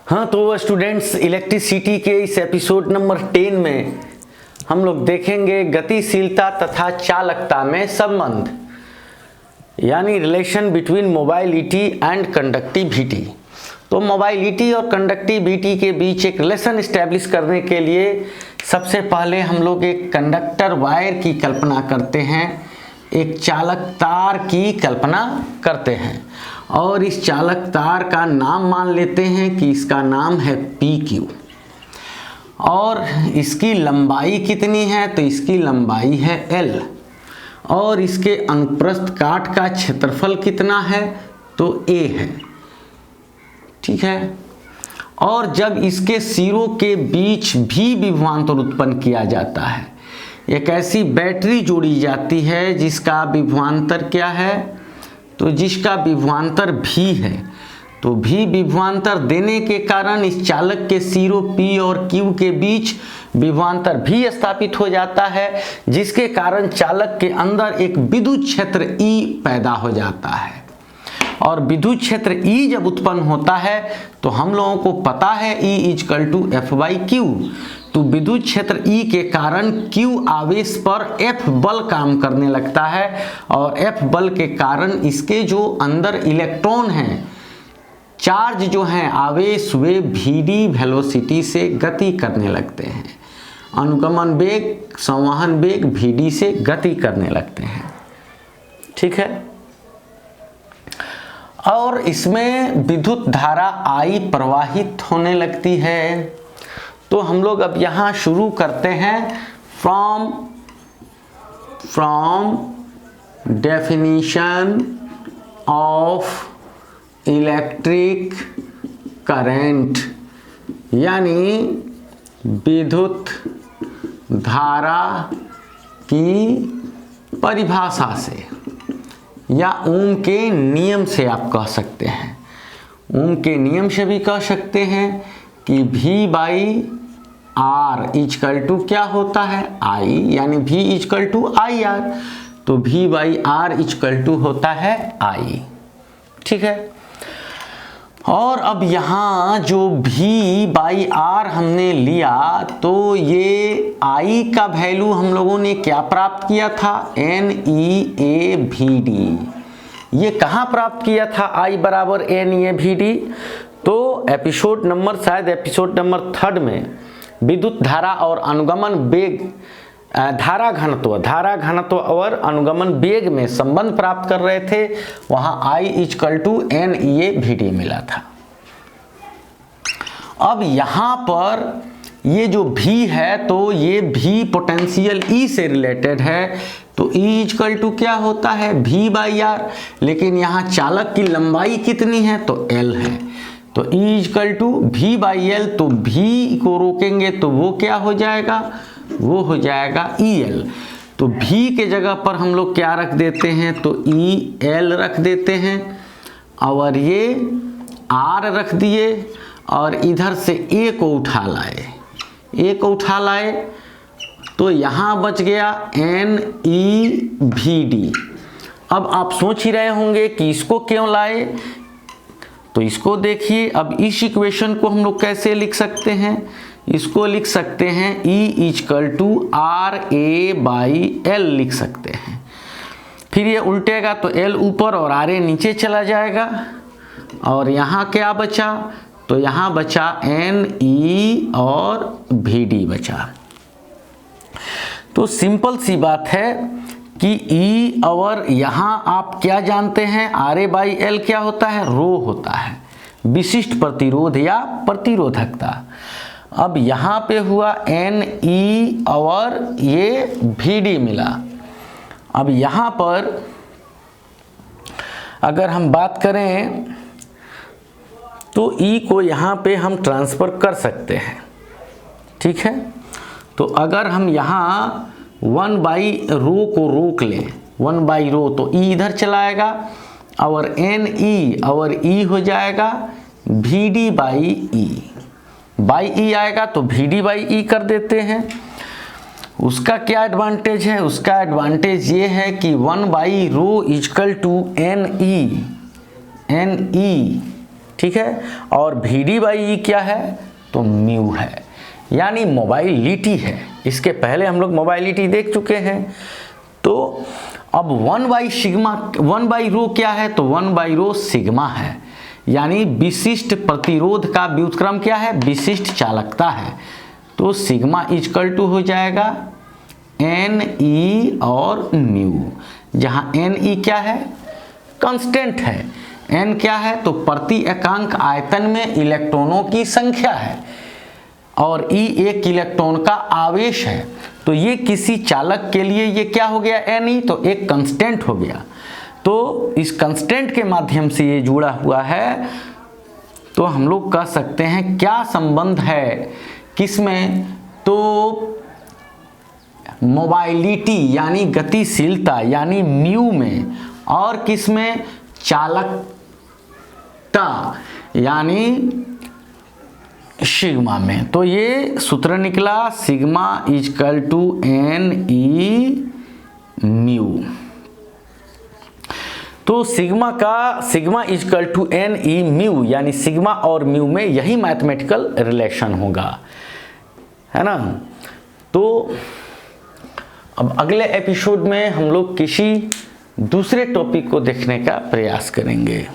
हाँ तो students, electricity के इस एपिसोड नंबर 10 में हम लोग देखेंगे गतिशीलता तथा चालकता में संबंध, यानी relation between mobility and conductivity. तो मोबाइलिटी और कंडक्टिविटी के बीच एक रिलेशन इस्टेब्लिश करने के लिए सबसे पहले हम लोग एक कंडक्टर वायर की कल्पना करते हैं, एक चालक तार की कल्पना करते हैं और इस चालक तार का नाम मान लेते हैं कि इसका नाम है PQ और इसकी लंबाई कितनी है, तो इसकी लंबाई है L और इसके अनुप्रस्थ काट का क्षेत्रफल कितना है, तो A है। ठीक है। और जब इसके सिरों के बीच भी विभवांतर उत्पन्न किया जाता है, एक ऐसी बैटरी जोड़ी जाती है जिसका विभवांतर क्या है, तो जिसका विभवांतर V है। तो V विभवांतर देने के कारण इस चालक के सिरों P और Q के बीच विभवांतर भी स्थापित हो जाता है, जिसके कारण चालक के अंदर एक विद्युत क्षेत्र E पैदा हो जाता है। और विद्युत क्षेत्र E जब उत्पन्न होता है तो हम लोगों को पता है E = F/Q। तो विद्युत क्षेत्र E के कारण Q आवेश पर F बल काम करने लगता है और F बल के कारण इसके जो अंदर इलेक्ट्रॉन हैं, चार्ज जो हैं, आवेश, वे Vd वेलोसिटी से गति करने लगते हैं। अनुगमन वेग, संवहन वेग Vd से गति करने लगते हैं। ठीक है। और इसमें विद्युत धारा I प्रवाहित होने लगती है। तो हम लोग अब यहाँ शुरू करते हैं from definition of electric current, यानी विद्युत धारा की परिभाषा से या ओम के नियम से आप कह सकते हैं। ओम के नियम से भी कह सकते हैं कि V/R = क्या होता है, I, यानी V = IR। तो V/R = होता है I। ठीक है। और अब यहाँ जो V/R हमने लिया तो ये I का वैल्यू हम लोगों ने क्या प्राप्त किया था, NeAVd। ये कहाँ प्राप्त किया था I = NeAVd? तो शायद एपिसोड नंबर 3 में विद्युत धारा और अनुगमन वेग, धारा घनत्व और अनुगमन वेग में संबंध प्राप्त कर रहे थे, वहां I = NeAVd मिला था। अब यहाँ पर ये जो V है तो ये V पोटेंशियल E से रिलेटेड है, तो E = क्या होता है, V/R। लेकिन यहाँ चालक की लंबाई कितनी है, तो L है, तो E = V/L। तो V को रोकेंगे तो वो क्या हो जाएगा, वो हो जाएगा EL। तो V के जगह पर हम लोग क्या रख देते हैं, तो EL रख देते हैं और ये R रख दिए और इधर से A को उठा लाए, तो यहाँ बच गया NeVd। अब आप सोच ही रहे होंगे कि इसको क्यों लाए, तो इसको देखिए। अब इस इक्वेशन को हम लोग कैसे लिख सकते हैं, इसको लिख सकते हैं E = RA/L लिख सकते हैं। फिर ये उल्टेगा तो L ऊपर और RA नीचे चला जाएगा और यहाँ क्या बचा, तो यहाँ बचा Ne और Vd बचा। तो सिंपल सी बात है कि E और यहाँ आप क्या जानते हैं, RA/L क्या होता है, रो होता है, विशिष्ट प्रतिरोध या प्रतिरोधकता। अब यहाँ पे हुआ Ne और ये Vd मिला। अब यहाँ पर अगर हम बात करें तो E को यहाँ पे हम ट्रांसफ़र कर सकते हैं। ठीक है। तो अगर हम यहाँ 1/ρ को रोक लें, 1/ρ, तो E इधर चला आएगा और Ne और E हो जाएगा Vd/E। E आएगा तो Vd/E कर देते हैं। उसका क्या एडवांटेज है, उसका एडवांटेज ये है कि 1/ρ = Ne ठीक है। और वी डी बाई ई क्या है, तो म्यू है, यानी मोबाइलिटी है। इसके पहले हम लोग मोबाइलिटी देख चुके हैं। तो अब 1 बाई रो क्या है, तो 1 बाई रो सिग्मा है, यानी विशिष्ट प्रतिरोध का व्युत्क्रम क्या है, विशिष्ट चालकता है। तो सिग्मा इक्वल टू हो जाएगा एन ई और म्यू, जहाँ एन ई क्या है, कांस्टेंट है, एन क्या है, तो प्रति एकांक आयतन में इलेक्ट्रॉनों की संख्या है, और ई एक इलेक्ट्रॉन का आवेश है। तो ये किसी चालक के लिए ये क्या हो गया, एन ई, तो एक कांस्टेंट हो गया। तो इस कांस्टेंट के माध्यम से ये जुड़ा हुआ है। तो हम लोग कह सकते हैं क्या संबंध है किसमें, तो मोबाइलिटी यानी गतिशीलता यानी म्यू में, और किसमें, चालकता यानी सिग्मा में। तो ये सूत्र निकला sigma equal to N E mu. तो sigma equal to N E mu, यानी सिग्मा और म्यू में यही मैथमेटिकल रिलेशन होगा, है ना। तो अब अगले एपिसोड में हम लोग किसी दूसरे टॉपिक को देखने का प्रयास करेंगे।